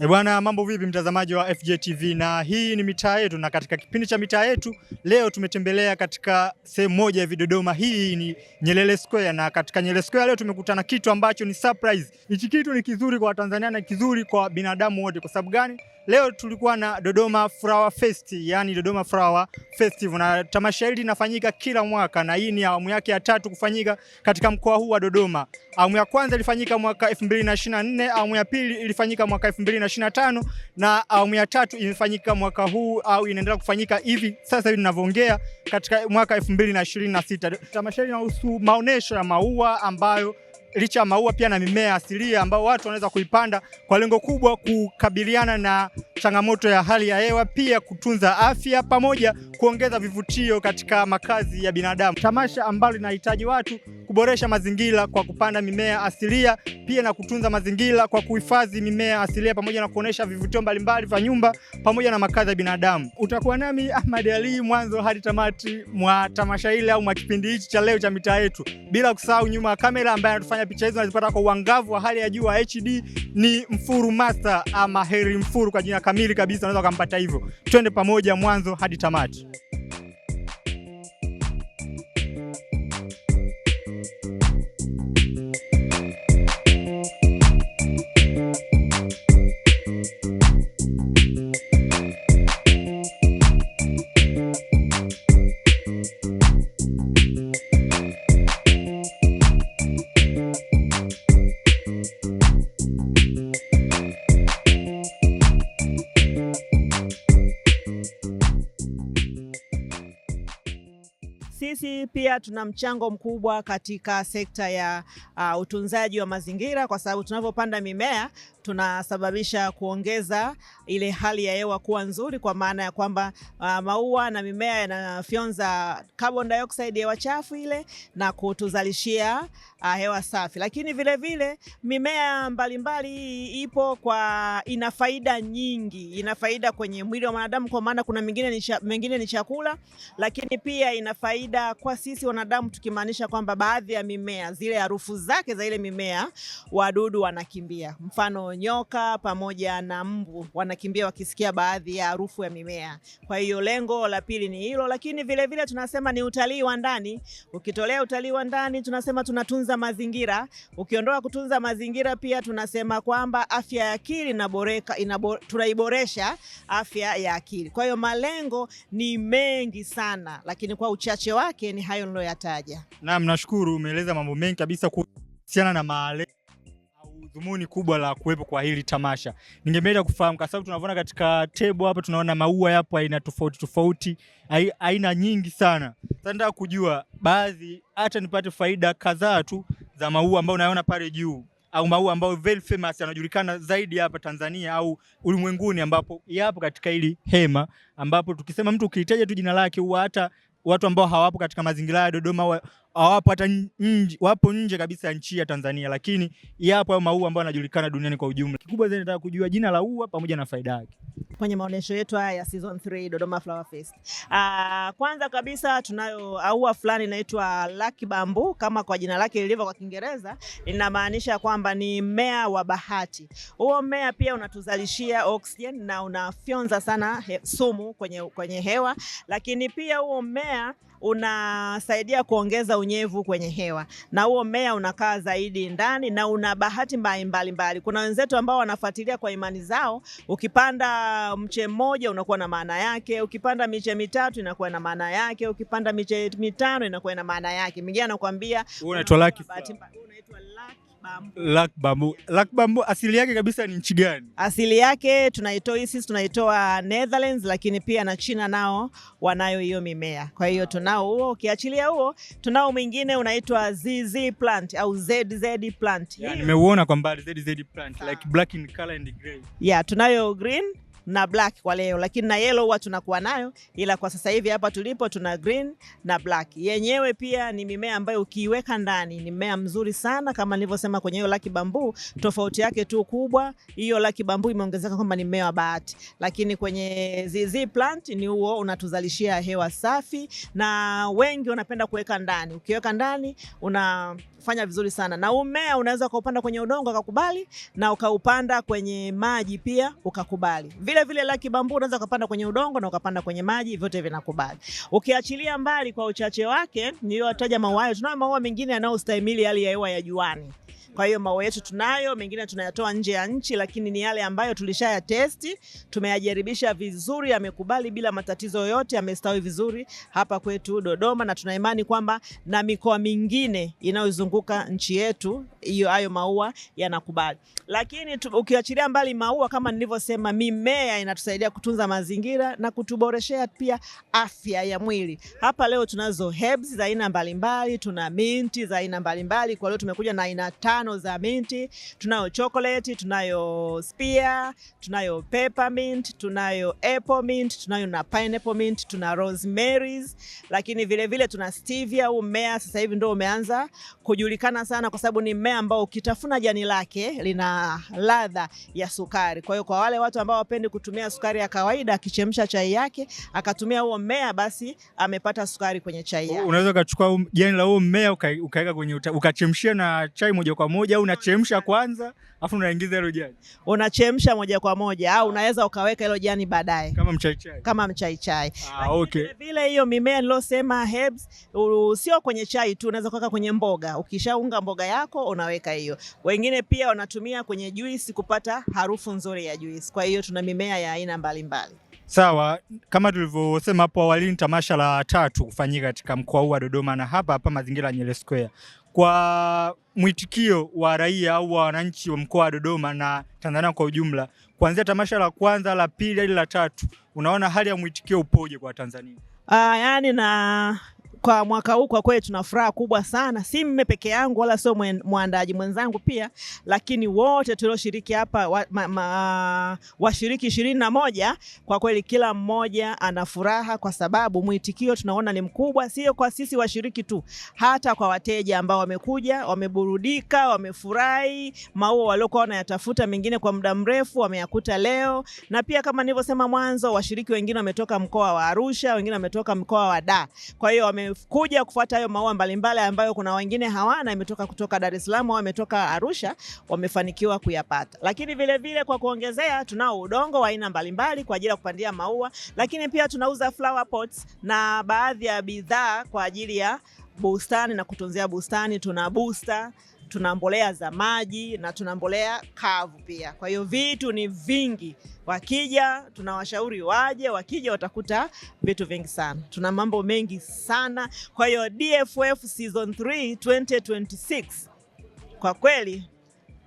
Bwana, mambo vipi mtazamaji wa FJTV, na hii ni mitaa yetu, na katika kipindi cha mitaa yetu leo tumetembelea katika sehemu moja ya Dodoma. Hii ni Nyerere Square, na katika Nyerere Square leo tumekutana kitu ambacho ni surprise. Hichi kitu ni kizuri kwa Tanzania na kizuri kwa binadamu wote. Kwa sababu gani? Leo tulikuwa na Dodoma Flower Fest, yani Dodoma Flower Festival, na tamasha hili linafanyika kila mwaka na hii ni awamu yake ya 3 kufanyika katika mkoa huu wa Dodoma. Awamu ya kwanza ilifanyika mwaka 2024, awamu ya pili ilifanyika mwaka 2025 na awamu ya 3 imefanyika mwaka huu au inaendelea kufanyika hivi sasa hivi ninavyoongea katika mwaka 2026. Tamasha hili linahusu maonesho ya maua ambayo licha ya maua pia na mimea asilia ambao watu wanaweza kuipanda kwa lengo kubwa kukabiliana na changamoto ya hali ya hewa, pia kutunza afya pamoja kuongeza vivutio katika makazi ya binadamu. Tamasha ambalo linahitaji watu kuboresha mazingira kwa kupanda mimea asilia, pia na kutunza mazingira kwa kuhifadhi mimea asilia pamoja na kuonesha vivutio mbalimbali vya nyumba pamoja na makazi ya binadamu. Utakuwa nami Ahmad Ali mwanzo hadi tamati mwa tamasha hili au mwa kipindi hichi cha leo cha mitaa yetu, bila kusahau nyuma ya kamera ambaye anatufanya picha hizo nazipata kwa uangavu wa hali ya juu wa HD ni Mfuru Master ama Heri Mfuru kwa jina kamili kabisa, unaweza kumpata hivyo. Twende pamoja mwanzo hadi tamati. Sisi pia tuna mchango mkubwa katika sekta ya utunzaji wa mazingira, kwa sababu tunavyopanda mimea tunasababisha kuongeza ile hali ya hewa kuwa nzuri, kwa maana ya kwamba maua na mimea yanafyonza carbon dioxide, hewa chafu ile, na kutuzalishia hewa safi. Lakini vile vile mimea mbalimbali ipo ina faida nyingi, ina faida kwenye mwili wa wanadamu, kwa maana kuna mengine ni chakula, lakini pia ina faida kwa sisi wanadamu, tukimaanisha kwamba baadhi ya mimea zile harufu zake za ile mimea wadudu wanakimbia. Mfano nyoka pamoja na mbu wanakimbia wakisikia baadhi ya harufu ya mimea. Kwa hiyo lengo la pili ni hilo, lakini vile vile tunasema ni utalii wa ndani. Ukitolea utalii wa ndani tunasema tunatunza mazingira. Ukiondoa kutunza mazingira pia tunasema kwamba afya ya akili tunaiboresha afya ya akili. Kwa hiyo malengo ni mengi sana, lakini kwa uchache wake ni hayo niloyataja. Naam, nashukuru, umeeleza mambo mengi kabisa kuhusiana na malengo dhumuni kubwa la kuwepo kwa hili tamasha. Ningependa kufahamu, kwa sababu tunavyoona katika table hapa tunaona maua yapo aina tofauti tofauti, aina nyingi sana. Sasa nataka kujua baadhi, hata nipate faida kadhaa tu za maua ambayo unaona pale juu, au maua ambayo very famous yanajulikana zaidi hapa Tanzania au ulimwenguni, ambapo yapo katika hili hema, ambapo tukisema mtu ukihitaji tu jina lake huwa hata watu ambao hawapo katika mazingira ya Dodoma hawapo hata wapo nje kabisa ya nchi ya Tanzania, lakini yapo maua ambayo yanajulikana duniani kwa ujumla. Kikubwa zaidi nataka kujua jina la ua pamoja na faida yake kwenye maonesho yetu haya ya season 3 Dodoma Flower Fest. Kwanza kabisa tunayo ua fulani inaitwa Lucky Bamboo, kama kwa jina lake lilivyo kwa Kiingereza, linamaanisha kwamba ni mmea wa bahati. Huo mmea pia unatuzalishia oxygen na unafyonza sana sumu kwenye hewa, lakini pia huo mmea unasaidia kuongeza unyevu kwenye hewa, na huo mmea unakaa zaidi ndani na una bahati mbalimbali. Kuna wenzetu ambao wanafuatilia kwa imani zao, ukipanda mche mmoja unakuwa na maana yake, ukipanda miche mitatu inakuwa na maana yake, ukipanda miche mitano inakuwa na maana yake. Mwingine anakuambia unaitwa Lucky Bamboo. Lucky Bamboo asili yake kabisa ni nchi gani? Asili yake tunaitoa Netherlands, lakini pia na China nao wanayo hiyo mimea. Kwa hiyo tunao huo, ukiachilia huo tunao mwingine unaitwa ZZ plant au ZZ plant. Yeah, nimeuona kwa mbali ZZ plant, like black in color and grey. Yeah, tunayo green na black kwa leo, lakini na yellow huwa tunakuwa nayo, ila kwa sasa hivi hapa tulipo tuna green na black. Yenyewe pia ni mimea ambayo ukiiweka ndani ni mmea mzuri sana, kama nilivyosema kwenye hiyo Lucky Bamboo. Tofauti yake tu kubwa, hiyo Lucky Bamboo imeongezeka kwamba ni mmea wa bahati, lakini kwenye ZZ plant ni huo unatuzalishia hewa safi, na wengi wanapenda kuweka ndani. Ukiweka ndani unafanya vizuri sana, na mmea unaweza kuupanda kwenye udongo ukakubali, na ukaupanda kwenye maji pia ukakubali. Vile vile Lucky Bamboo unaweza kupanda kwenye udongo na ukapanda kwenye maji, vyote vinakubali. Ukiachilia mbali kwa uchache wake, niliyotaja maua hayo, tunayo maua mengine yanayostahimili hali ya hewa ya juani. Kwa hiyo maua yetu tunayo, mengine tunayatoa nje ya nchi, lakini ni yale ambayo tulishaya testi, tumeyajaribisha vizuri, yamekubali bila matatizo yoyote, yamestawi vizuri hapa kwetu Dodoma, na tuna imani kwamba na mikoa mingine inayozunguka nchi yetu hayo maua yanakubali. Lakini ukiachilia mbali maua, kama nilivyosema, mimea inatusaidia kutunza mazingira na kutuboreshea pia afya ya mwili. Hapa leo tunazo herbs za aina mbalimbali, tuna minti za aina mbalimbali. Kwa leo tumekuja na aina 5 za minti. Tunayo chocolate, tunayo spear, tunayo peppermint, tunayo apple mint, tunayo na pineapple mint, tuna rosemaries, lakini vile vile tuna stevia. Huu mmea sasa hivi ndio umeanza kujulikana sana kwa sababu ni mmea ambao ukitafuna jani lake lina ladha ya sukari. Kwa hiyo kwa wale watu ambao wapendi kutumia sukari ya kawaida, akichemsha chai yake akatumia huo mmea, basi amepata sukari kwenye chai yake. Unaweza kuchukua jani la huo mmea ukaweka kwenye ukachemshia na chai moja kwa moja, au unachemsha kwanza afu unaingiza hilo jani? Unachemsha moja kwa moja, au unaweza ukaweka hilo jani baadaye kama mchai chai. Okay. Vile hiyo mimea nilosema herbs, sio kwenye chai tu, unaweza kuweka kwenye mboga. Ukishaunga mboga yako unaweka hiyo. Wengine pia wanatumia kwenye juice kupata harufu nzuri ya juice. Kwa hiyo tuna mimea ya aina mbalimbali. Sawa, kama tulivyosema hapo awali, ni tamasha la 3 kufanyika katika mkoa huu wa Dodoma na hapa mazingira ya Nyerere Square. Kwa mwitikio wa raia au wa wananchi wa mkoa wa Dodoma na Tanzania kwa ujumla, kuanzia tamasha la kwanza, la pili hadi la 3, unaona hali ya mwitikio upoje kwa Tanzania? Yani na kwa mwaka huu kwa kweli tuna furaha kubwa sana, si mimi peke yangu wala sio mwandaji mwenzangu pia, lakini wote tulioshiriki hapa washiriki 21, kwa kweli kila mmoja ana furaha kwa sababu mwitikio tunaona ni mkubwa, sio kwa sisi washiriki tu, hata kwa wateja ambao wamekuja, wameburudika, wamefurahi. Maua waliokuwa wanayatafuta mengine kwa muda mrefu wameyakuta leo, na pia kama nilivyosema mwanzo, washiriki wengine wametoka mkoa wa Arusha, wengine wametoka mkoa wa Dar. Kwa hiyo kuja kufuata hayo maua mbalimbali ambayo kuna wengine hawana, imetoka kutoka Dar es Salaam au imetoka Arusha, wamefanikiwa kuyapata. Lakini vile vile kwa kuongezea, tunao udongo wa aina mbalimbali kwa ajili ya kupandia maua, lakini pia tunauza flower pots na baadhi ya bidhaa kwa ajili ya bustani na kutunzia bustani. Tuna booster, tuna mbolea za maji na tuna mbolea kavu pia. Kwa hiyo vitu ni vingi. Wakija tunawashauri waje, wakija watakuta vitu vingi sana. Tuna mambo mengi sana. Kwa hiyo DFF Season 3 2026 kwa kweli,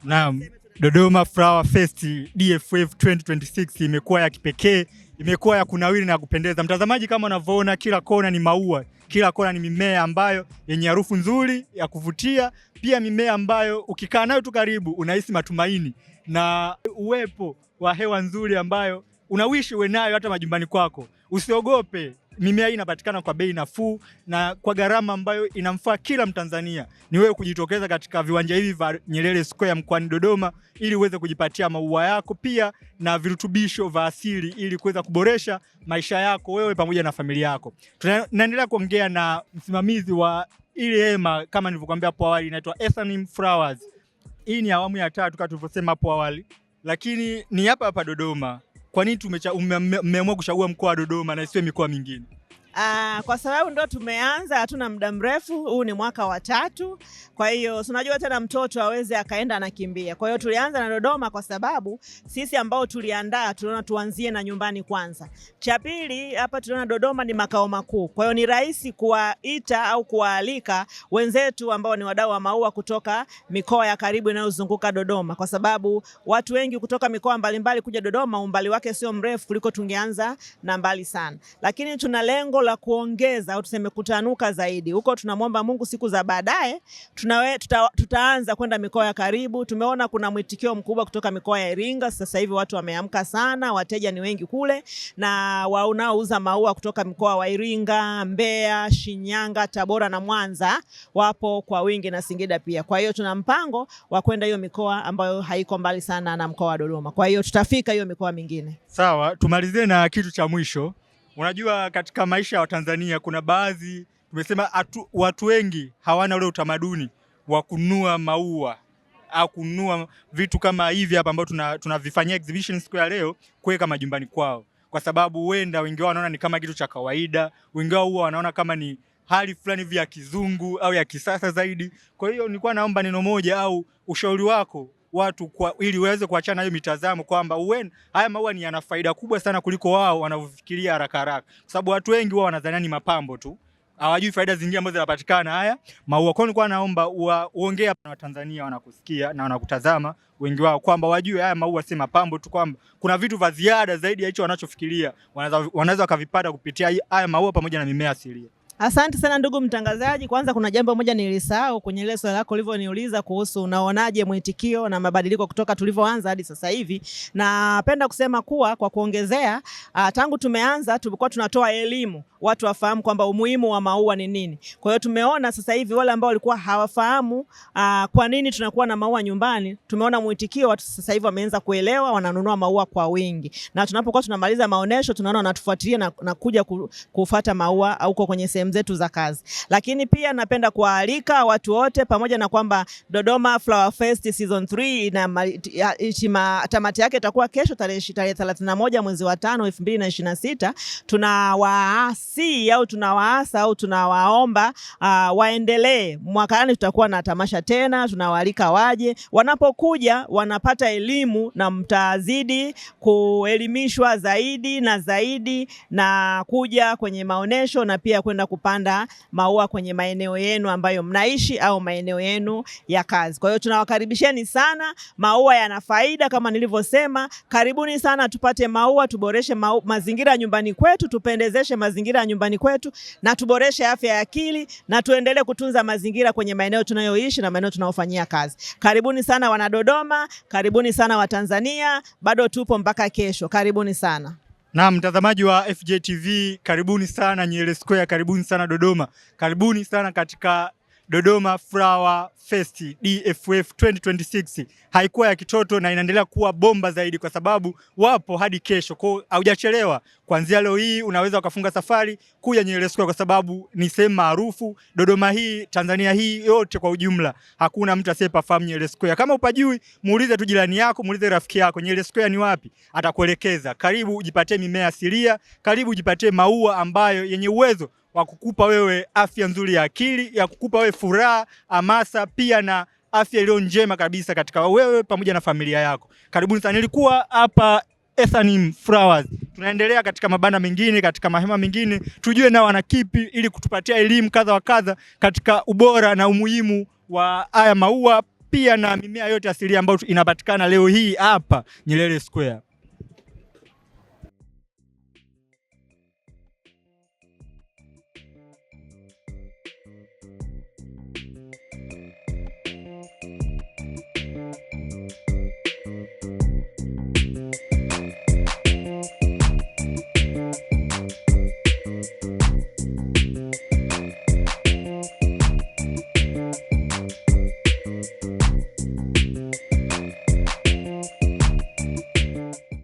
naam, Dodoma Flower Fest DFF 2026 imekuwa ya kipekee, imekuwa ya kunawiri na kupendeza. Mtazamaji, kama unavyoona, kila kona ni maua, kila kona ni mimea ambayo yenye harufu nzuri ya kuvutia, pia mimea ambayo ukikaa nayo tu karibu unahisi matumaini na uwepo wa hewa nzuri ambayo unawishi uwe nayo hata majumbani kwako. Usiogope, mimea hii inapatikana kwa bei nafuu na kwa gharama ambayo inamfaa kila Mtanzania. Ni wewe kujitokeza katika viwanja hivi vya Nyerere Square mkoani Dodoma ili uweze kujipatia maua yako pia na virutubisho vya asili ili kuweza kuboresha maisha yako wewe pamoja na familia yako. Tunaendelea kuongea na msimamizi wa ile hema, kama nilivyokuambia hapo awali, inaitwa Ethanim Flowers. Hii ni awamu ya 3 kama tulivyosema hapo awali, lakini ni hapa Dodoma. Kwa nini mmeamua kuchagua mkoa wa Dodoma na isiwe mikoa mingine? Kwa sababu ndo tumeanza, hatuna muda mrefu, huu ni mwaka wa 3. Kwa hiyo tunajua tena mtoto aweze akaenda anakimbia. Kwa hiyo tulianza na Dodoma kwa sababu sisi ambao tuliandaa tunaona tuanzie na nyumbani kwanza. Cha pili, hapa tunaona Dodoma ni makao makuu. Kwa hiyo ni rahisi kuwaita au kuwaalika wenzetu ambao ni wadau wa maua kutoka mikoa ya karibu inayozunguka Dodoma, kwa sababu watu wengi kutoka mikoa mbalimbali kuja Dodoma, umbali wake sio mrefu kuliko tungeanza na mbali sana. Lakini tuna lengo la kuongeza au tuseme kutanuka zaidi. Huko tunamwomba Mungu siku za baadaye tutaanza kwenda mikoa ya karibu. Tumeona kuna mwitikio mkubwa kutoka mikoa ya Iringa. Sasa hivi watu wameamka sana, wateja ni wengi kule, na wanaouza maua kutoka mikoa wa Iringa, Mbeya, Shinyanga, Tabora na Mwanza wapo kwa wingi, na Singida pia. Kwa hiyo tuna mpango wa kwenda hiyo mikoa ambayo haiko mbali sana na mkoa wa Dodoma. Kwa hiyo tutafika hiyo mikoa mingine. Sawa, tumalizie na kitu cha mwisho. Unajua, katika maisha ya Watanzania kuna baadhi tumesema watu wengi hawana ule utamaduni wa kununua maua au kununua vitu kama hivi hapa ambao tunavifanyia exhibition siku ya leo kuweka majumbani kwao, kwa sababu huenda wengi wao wanaona ni kama kitu cha kawaida, wengi wao huwa wanaona kama ni hali fulani hivi ya kizungu au ya kisasa zaidi. Kwa hiyo nilikuwa naomba neno moja au ushauri wako watu ili waweze kuachana hiyo mitazamo kwamba haya maua ni yana faida kubwa sana kuliko wao wanavyofikiria haraka haraka, kwa sababu watu wengi wao wanadhania ni mapambo tu, hawajui faida zingine ambazo zinapatikana haya maua. Kwa hiyo nilikuwa naomba uongee na Watanzania wanakusikia na wanakutazama wengi wao kwamba wajue haya maua si mapambo tu, kwamba kuna vitu vya ziada zaidi ya hicho wanachofikiria wanaweza wakavipata kupitia haya maua pamoja na mimea asilia. Asante sana ndugu mtangazaji. Kwanza kuna jambo moja nilisahau kwenye ile swali lako ulivyoniuliza kuhusu unaonaje mwitikio na mabadiliko kutoka tulivyoanza hadi sasa hivi. Napenda kusema kuwa kwa kuongezea, tangu tumeanza tulikuwa tunatoa elimu watu wafahamu kwamba umuhimu wa maua ni nini. Kwa hiyo tumeona sasa hivi wale ambao walikuwa hawafahamu kwa nini tunakuwa na maua nyumbani, tumeona mwitikio, watu sasa hivi wameanza kuelewa, wananunua maua kwa wingi. Na tunapokuwa tunamaliza maonesho tunaona wanatufuatilia na kuja kufuata maua huko kwenye sehemu zetu za kazi. Lakini pia napenda kualika watu wote, pamoja na kwamba Dodoma Flower Fest Season 3 tamati yake itakuwa kesho tarehe 31 mwezi wa 5 2026. Tunawaasa au tunawaomba waendelee. Mwakani tutakuwa na tamasha tena, tunawaalika waje. Wanapokuja wanapata elimu na mtazidi kuelimishwa zaidi na zaidi, na kuja kwenye maonesho na pia kwenda kupanda maua kwenye maeneo yenu ambayo mnaishi au maeneo yenu ya kazi. Kwa hiyo tunawakaribisheni sana. Maua yana faida kama nilivyosema. Karibuni sana tupate maua, tuboreshe mazingira nyumbani kwetu, tupendezeshe mazingira nyumbani kwetu, na tuboreshe afya ya akili, na tuendelee kutunza mazingira kwenye maeneo tunayoishi na maeneo tunayofanyia kazi. Karibuni sana wana Dodoma, karibuni sana wa Tanzania, bado tupo mpaka kesho. Karibuni sana. Na mtazamaji wa FJTV, karibuni sana Nyerere Square, karibuni sana Dodoma, karibuni sana katika Dodoma Flower Fest DFF 2026. Haikuwa ya kitoto na inaendelea kuwa bomba zaidi, kwa sababu wapo hadi kesho. Kwa haujachelewa, kuanzia leo hii unaweza ukafunga safari kuja Nyerere Square, kwa sababu ni sehemu maarufu Dodoma hii, Tanzania hii yote kwa ujumla. Hakuna mtu asiyepafahamu Nyerere Square. Kama upajui, muulize tu jirani yako, muulize rafiki yako Nyerere Square ni wapi, atakuelekeza. Karibu ujipatie mimea asilia, karibu ujipatie maua ambayo yenye uwezo wa kukupa wewe afya nzuri ya akili, ya kukupa wewe furaha, hamasa, pia na afya iliyo njema kabisa katika wewe pamoja na familia yako. Karibuni sana. Nilikuwa hapa Ethanim Flowers. Tunaendelea katika mabanda mengine, katika mahema mengine, tujue nao wana kipi, ili kutupatia elimu kadha wa kadha katika ubora na umuhimu wa haya maua, pia na mimea yote asilia ambayo inapatikana leo hii hapa Nyerere Square.